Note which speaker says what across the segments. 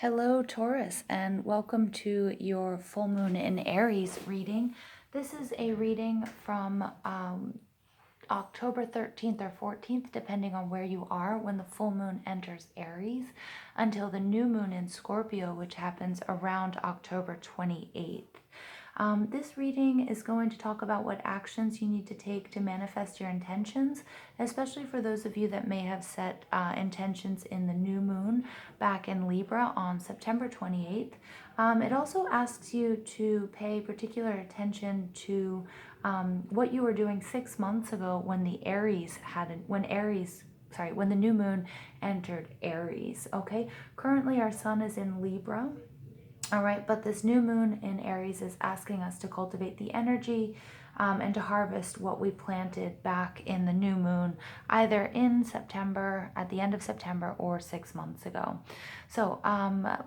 Speaker 1: Hello, Taurus, and welcome to your full moon in Aries reading. This is a reading from October 13th or 14th, depending on where you are, when the full moon enters Aries, until the new moon in Scorpio, which happens around October 28th. This reading is going to talk about what actions you need to take to manifest your intentions, especially for those of you that may have set intentions in the new moon back in Libra on September 28th. It also asks you to pay particular attention to what you were doing 6 months ago when when the new moon entered Aries. Okay, currently our sun is in Libra. All right, but this new moon in Aries is asking us to cultivate the energy and to harvest what we planted back in the new moon, either in September, at the end of September, or 6 months ago. So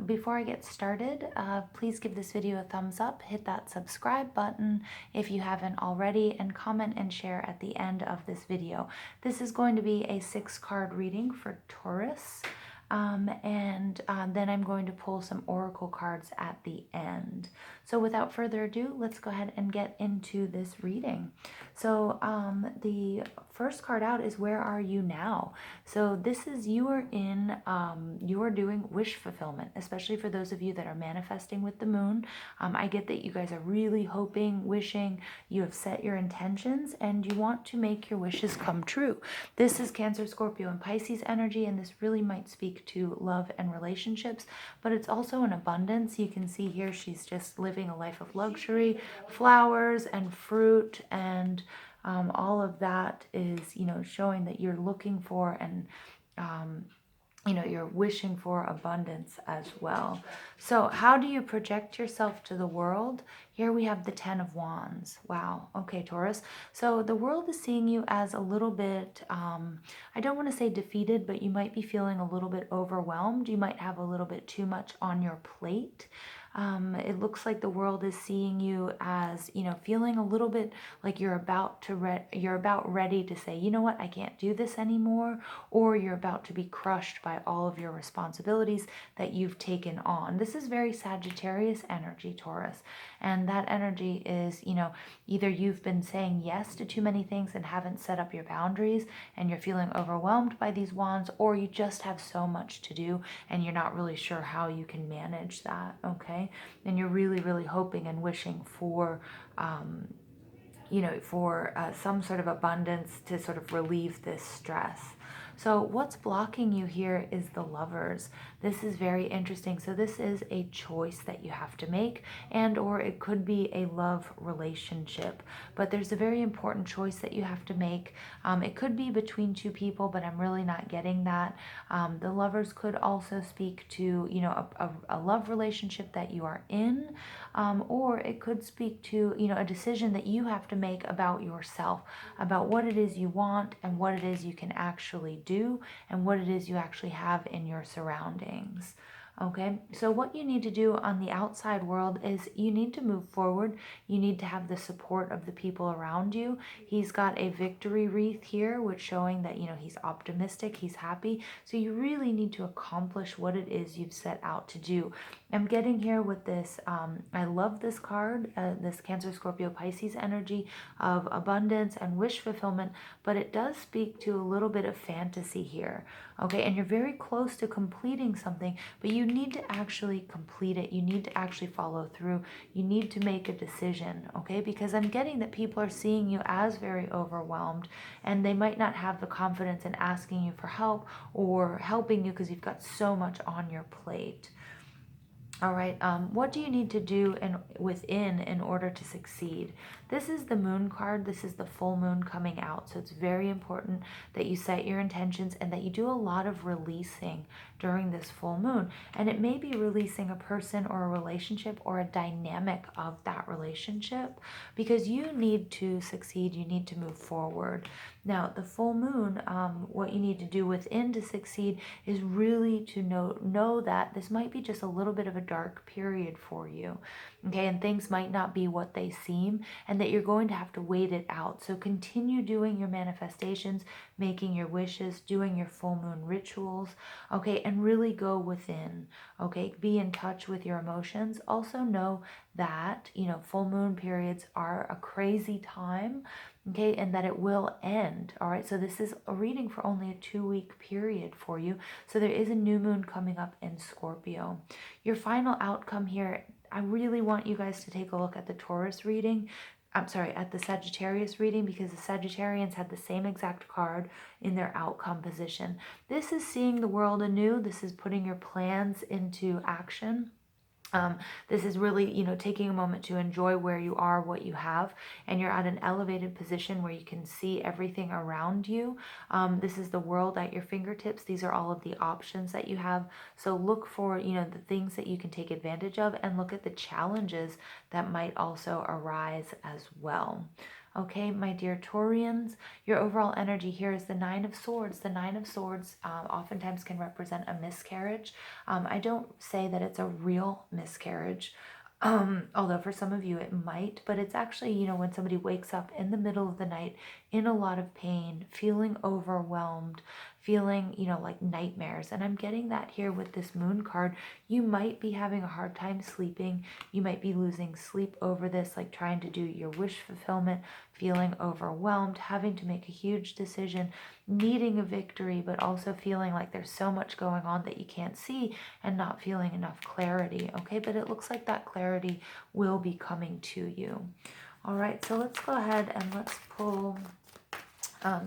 Speaker 1: before I get started, please give this video a thumbs up, hit that subscribe button if you haven't already, and comment and share at the end of this video. This is going to be a 6-card reading for Taurus. Then I'm going to pull some oracle cards at the end. So without further ado, let's go ahead and get into this reading. So the first card out is, where are you now? So this is, you are doing wish fulfillment, especially for those of you that are manifesting with the moon. I get that you guys are really hoping, wishing, you have set your intentions, and you want to make your wishes come true. This is Cancer, Scorpio, and Pisces energy, and this really might speak to love and relationships, but it's also an abundance. You can see here she's just living a life of luxury, flowers and fruit, and all of that is, showing that you're looking for and you're wishing for abundance as well. So how do you project yourself to the world? Here we have the 10 of Wands. Wow. Okay, Taurus. So the world is seeing you as a little bit, I don't want to say defeated, but you might be feeling a little bit overwhelmed. You might have a little bit too much on your plate. It looks like the world is seeing you as, feeling a little bit like you're about ready to say, you know what, I can't do this anymore, or you're about to be crushed by all of your responsibilities that you've taken on. This is very Sagittarius energy, Taurus, and that energy is, either you've been saying yes to too many things and haven't set up your boundaries, and you're feeling overwhelmed by these wands, or you just have so much to do and you're not really sure how you can manage that. Okay, and you're really, really hoping and wishing for some sort of abundance to sort of relieve this stress. So what's blocking you here is the Lovers. This is very interesting. So this is a choice that you have to make, and or it could be a love relationship, but there's a very important choice that you have to make. It could be between two people, but I'm really not getting that. The Lovers could also speak to, a love relationship that you are in, or it could speak to, a decision that you have to make about yourself, about what it is you want and what it is you can actually do and what it is you actually have in your surroundings. Okay, so what you need to do on the outside world is you need to move forward. You need to have the support of the people around you. He's got a victory wreath here, which showing that, he's optimistic, he's happy. So you really need to accomplish what it is you've set out to do. I'm getting here with this, I love this card, this Cancer, Scorpio, Pisces energy of abundance and wish fulfillment, but it does speak to a little bit of fantasy here. Okay, and you're very close to completing something, but you need to actually complete it. You need to actually follow through. You need to make a decision, okay? Because I'm getting that people are seeing you as very overwhelmed, and they might not have the confidence in asking you for help or helping you because you've got so much on your plate. All right, what do you need to do in order to succeed? This is the moon card. This is the full moon coming out. So it's very important that you set your intentions and that you do a lot of releasing during this full moon. And it may be releasing a person or a relationship or a dynamic of that relationship, because you need to succeed. You need to move forward. Now, the full moon, what you need to do within to succeed is really to know that this might be just a little bit of a dark period for you. Okay, and things might not be what they seem, and that you're going to have to wait it out. So continue doing your manifestations, making your wishes, doing your full moon rituals, okay, and really go within, okay? Be in touch with your emotions. Also know that, full moon periods are a crazy time, okay, and that it will end, all right? So this is a reading for only a 2-week period for you. So there is a new moon coming up in Scorpio. Your final outcome here, I really want you guys to take a look at the Taurus reading. I'm sorry, at the Sagittarius reading, because the Sagittarians had the same exact card in their outcome position. This is seeing the world anew. This is putting your plans into action. This is really, taking a moment to enjoy where you are, what you have, and you're at an elevated position where you can see everything around you. This is the world at your fingertips. These are all of the options that you have. So look for, the things that you can take advantage of, and look at the challenges that might also arise as well. Okay, my dear Taurians, your overall energy here is the Nine of Swords. The Nine of Swords oftentimes can represent a miscarriage. I don't say that it's a real miscarriage, although for some of you it might, but it's actually, when somebody wakes up in the middle of the night in a lot of pain, feeling overwhelmed, feeling, like nightmares. And I'm getting that here with this moon card. You might be having a hard time sleeping. You might be losing sleep over this, like trying to do your wish fulfillment, feeling overwhelmed, having to make a huge decision, needing a victory, but also feeling like there's so much going on that you can't see and not feeling enough clarity. Okay, but it looks like that clarity will be coming to you. All right, so let's go ahead and let's pull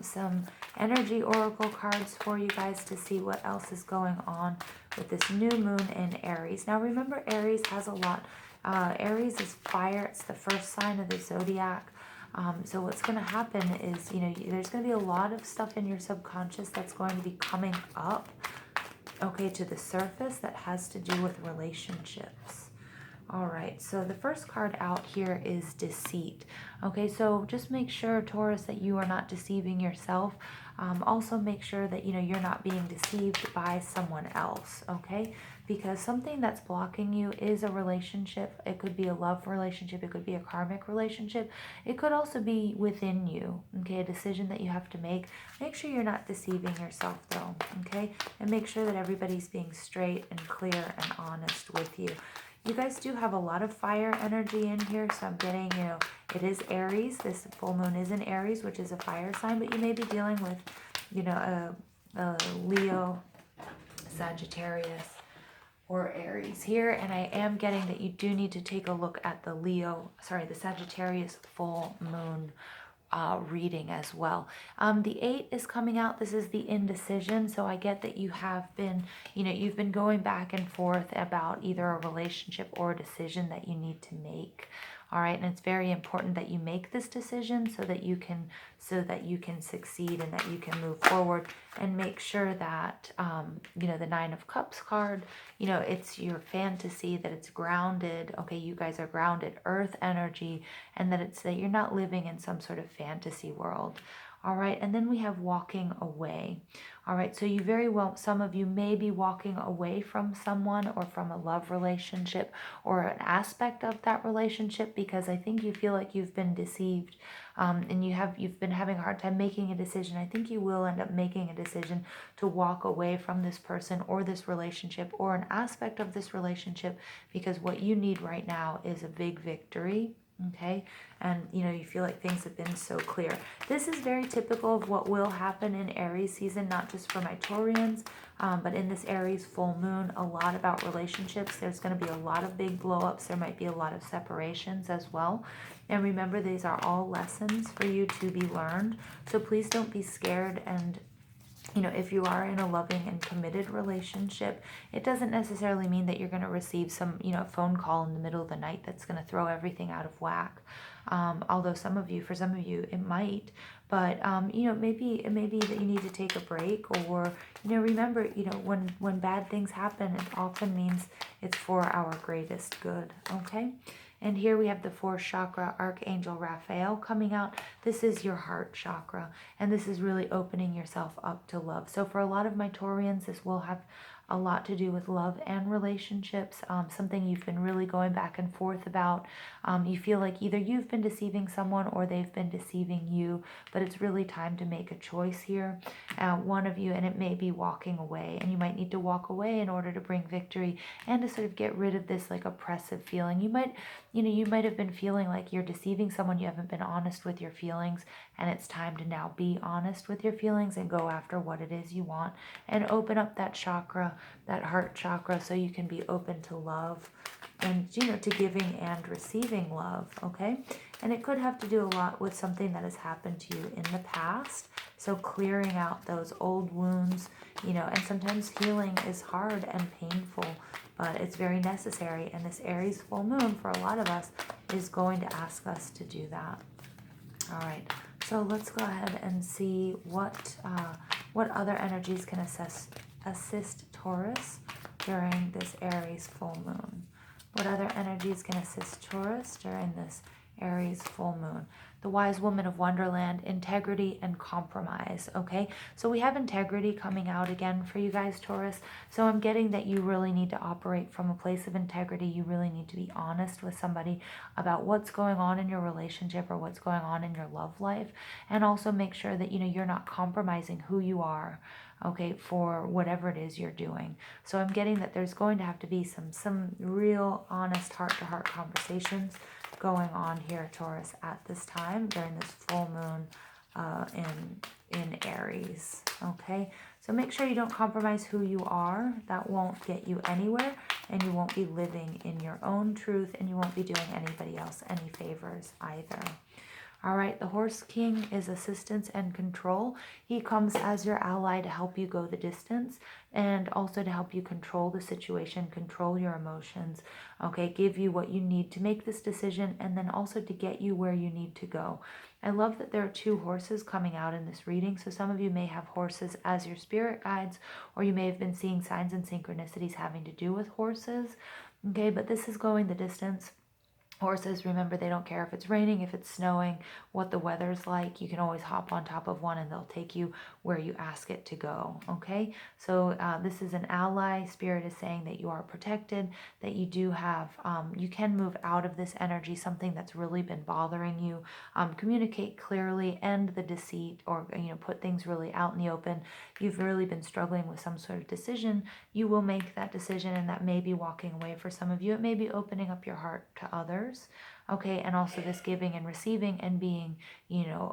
Speaker 1: some energy oracle cards for you guys to see what else is going on with this new moon in Aries. Now remember, Aries has a lot. Aries is fire. It's the first sign of the zodiac. So what's going to happen is, there's going to be a lot of stuff in your subconscious that's going to be coming up, okay, to the surface that has to do with relationships. All right, so the first card out here is deceit. Okay, so just make sure, Taurus, that you are not deceiving yourself. Also make sure that, you're not being deceived by someone else, okay? Because something that's blocking you is a relationship. It could be a love relationship. It could be a karmic relationship. It could also be within you, okay? A decision that you have to make. Make sure you're not deceiving yourself, though, okay? And make sure that everybody's being straight and clear and honest with you. You guys do have a lot of fire energy in here, so I'm getting, it is Aries. This full moon is in Aries, which is a fire sign, but you may be dealing with, a Leo, Sagittarius, or Aries here, and I am getting that you do need to take a look at the Sagittarius full moon reading as well. The 8 is coming out. This is the indecision. So I get that you have been, you've been going back and forth about either a relationship or a decision that you need to make. All right, and it's very important that you make this decision so that you can succeed and that you can move forward, and make sure that the Nine of Cups card, it's your fantasy, that it's grounded. Okay, you guys are grounded, earth energy, and that you're not living in some sort of fantasy world. All right, and then we have walking away. All right, so some of you may be walking away from someone or from a love relationship or an aspect of that relationship, because I think you feel like you've been deceived, and you've been having a hard time making a decision. I think you will end up making a decision to walk away from this person or this relationship or an aspect of this relationship, because what you need right now is a big victory. Okay, and you feel like things have been so clear. This is very typical of what will happen in Aries season, not just for my Taurians, but in this Aries full moon, a lot about relationships. There's going to be a lot of big blow-ups. There might be a lot of separations as well. And remember, these are all lessons for you to be learned. So please don't be scared. And if you are in a loving and committed relationship, it doesn't necessarily mean that you're going to receive some, phone call in the middle of the night that's going to throw everything out of whack. Although for some of you, it might. But, maybe it may be that you need to take a break, or, remember, when bad things happen, it often means it's for our greatest good, okay? And here we have the 4th chakra, Archangel Raphael coming out. This is your heart chakra, and this is really opening yourself up to love. So for a lot of my Taurians, this will have a lot to do with love and relationships, something you've been really going back and forth about. You feel like either you've been deceiving someone or they've been deceiving you, but it's really time to make a choice here. One of you, and it may be walking away, and you might need to walk away in order to bring victory and to sort of get rid of this like oppressive feeling. You might have been feeling like you're deceiving someone, you haven't been honest with your feelings, and it's time to now be honest with your feelings and go after what it is you want and open up that chakra, that heart chakra, so you can be open to love and, to giving and receiving love, okay? And it could have to do a lot with something that has happened to you in the past. So clearing out those old wounds, and sometimes healing is hard and painful, but it's very necessary. And this Aries full moon for a lot of us is going to ask us to do that. All right, so let's go ahead and see what other energies can assist Taurus during this Aries full moon. What other energies can assist Taurus during this Aries full moon? The Wise Woman of Wonderland, integrity and compromise, okay? So we have integrity coming out again for you guys, Taurus. So I'm getting that you really need to operate from a place of integrity. You really need to be honest with somebody about what's going on in your relationship or what's going on in your love life. And also make sure that, you're not compromising who you are, okay, for whatever it is you're doing. So I'm getting that there's going to have to be some real honest heart-to-heart conversations going on here, Taurus, at this time during this full moon in Aries, okay? So make sure you don't compromise who you are. That won't get you anywhere, and you won't be living in your own truth, and you won't be doing anybody else any favors either. All right, the Horse King is assistance and control. He comes as your ally to help you go the distance and also to help you control the situation, control your emotions, okay, give you what you need to make this decision, and then also to get you where you need to go. I love that there are two horses coming out in this reading. So some of you may have horses as your spirit guides, or you may have been seeing signs and synchronicities having to do with horses, okay, but this is going the distance. Horses, remember, they don't care if it's raining, if it's snowing, what the weather's like. You can always hop on top of one and they'll take you where you ask it to go, okay? So this is an ally. Spirit is saying that you are protected, that you do have, you can move out of this energy, something that's really been bothering you. Communicate clearly, end the deceit, or, put things really out in the open. You've really been struggling with some sort of decision. You will make that decision, and that may be walking away for some of you. It may be opening up your heart to others. Okay, and also this giving and receiving and being,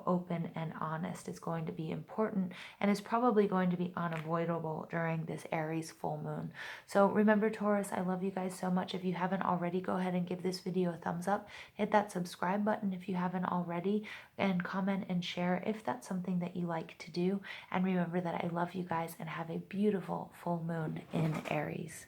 Speaker 1: open and honest is going to be important and is probably going to be unavoidable during this Aries full moon. So remember, Taurus, I love you guys so much. If you haven't already, go ahead and give this video a thumbs up. Hit that subscribe button if you haven't already, and comment and share if that's something that you like to do. And remember that I love you guys, and have a beautiful full moon in Aries.